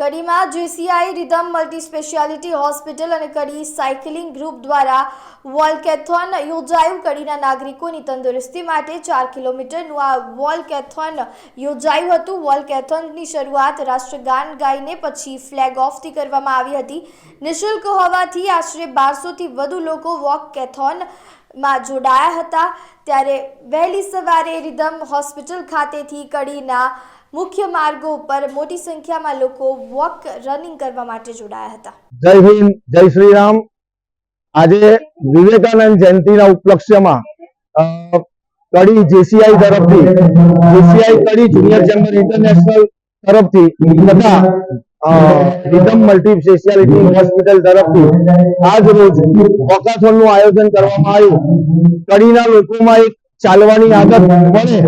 કડીમાં JCI rhythm multi speciality hospital અને Kadi cycling group દ્વારા વોલ્કેથોન યોજાયું। કડીના નાગરિકોની તંદુરસ્તી માટે 4 કિલોમીટરનું આ વોલ્કેથોન યોજાયું હતું। વોલ્કેથોનની શરૂઆત રાષ્ટ્રગાન ગાઈને પછી ફ્લેગ ઓફથી કરવામાં આવી હતી। નિઃશુલ્ક હોવાથી આશરે 1200થી વધુ લોકો વોલ્કેથોનમાં જોડાયા હતા। ત્યારે વહેલી સવારે રિધમ હોસ્પિટલ ખાતેથી કડીના मुख्य मार्गों पर मोटी संख्या में लोग वॉक रनिंग करवा माटे जोड़ाया था। जय हिंद, जय श्री राम। आज विवेकानंद जयंती उपलक्ष्य में कड़ी जेसीआई तरफ थी, जेसीआई कड़ी जूनियर चैम्बर इंटरनेशनल तरफ थी तथा रिधम मल्टी स्पेशियालिटी हॉस्पिटल तरफ थी आज रोज वॉकाथोन નું આયોજન કરવામાં આવ્યું। કડીના લોકોમાં એક ચાલવાની આદત બને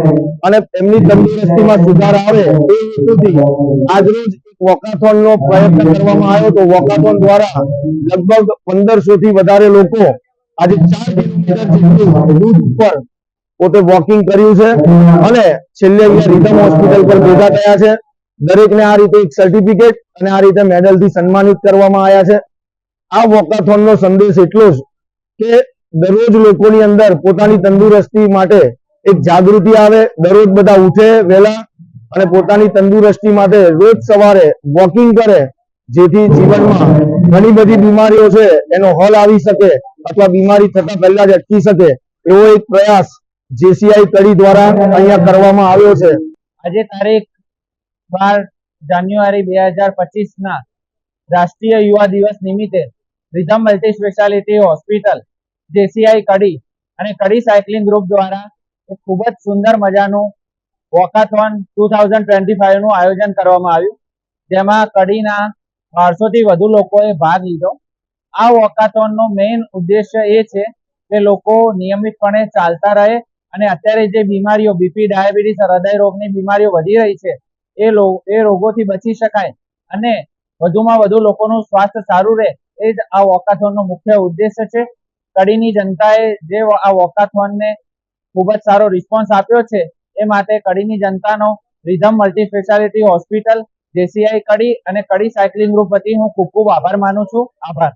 અને તેમની તંદુરસ્તીમાં સુધાર આવે એ હેતુથી આજરોજ એક વોકાથોનનો પ્રયત્ન કરવામાં આવ્યો। તો વોકાથોન દ્વારા લગભગ 1500 થી વધારે લોકો આજે 4 કિલોમીટર જેટલું રૂટ ઉપર પોતે વોકિંગ કર્યું છે અને છેલ્લે અહીંયા રિધમ હોસ્પિટલ પર ભેગા થયા છે। દરેકને આ રીતે એક સર્ટિફિકેટ અને આ રીતે મેડલથી સન્માનિત કરવામાં આવ્યા છે। આ વોકાથોનનો સંદેશ એટલો જ કે દરરોજ લોકોની અંદર પોતાની તંદુરસ્તી માટે એક જાગૃતિ આવે, દરરોજ બધા ઉઠે વહેલા અને પોતાની તંદુરસ્તી માટે રોજ સવારે વોકિંગ કરે, જેથી જીવનમાં ઘણી બધી બીમારીઓ છે એનો હલ આવી શકે અથવા બીમારી થતા પહેલા જ અટકી શકે એવો એક પ્રયાસ જેસીઆઈ કડી દ્વારા અહીંયા કરવામાં આવ્યો છે। આજે તારીખ 12 જાન્યુઆરી 2025 ના રાષ્ટ્રીય યુવા દિવસ નિમિત્તે rhythm multi speciality hospital JCI Kadi અને કડી સાયકલિંગ ગ્રુપ દ્વારા એક ખૂબ જ સુંદર મજાનું વોકાથોન 2025 નું આયોજન કરવામાં આવ્યું, જેમાં કડીના 1200 થી વધુ લોકોએ ભાગ લીધો। આ વોકાથોનનો મેઇન ઉદ્દેશ્ય એ છે કે લોકો નિયમિતપણે ચાલતા રહે અને અત્યારે જે બીમારીઓ બીપી, ડાયાબિટીસ, હૃદય રોગની બીમારીઓ વધી રહી છે એ રોગોથી બચી શકાય અને વધુમાં વધુ લોકોનું સ્વાસ્થ્ય સારું રહે એ જ આ વોકાથોનનો મુખ્ય ઉદ્દેશ્ય છે। કડીની જનતાએ જે આ વોકાથોનને ખૂબ જ સારો રિસ્પોન્સ આપ્યો છે એ માટે કડીની જનતાનો rhythm multi speciality hospital, JCI Kadi અને કડી સાયકલિંગ ગ્રુપ વતી હું ખૂબ ખૂબ આભાર માનું છું। આભાર।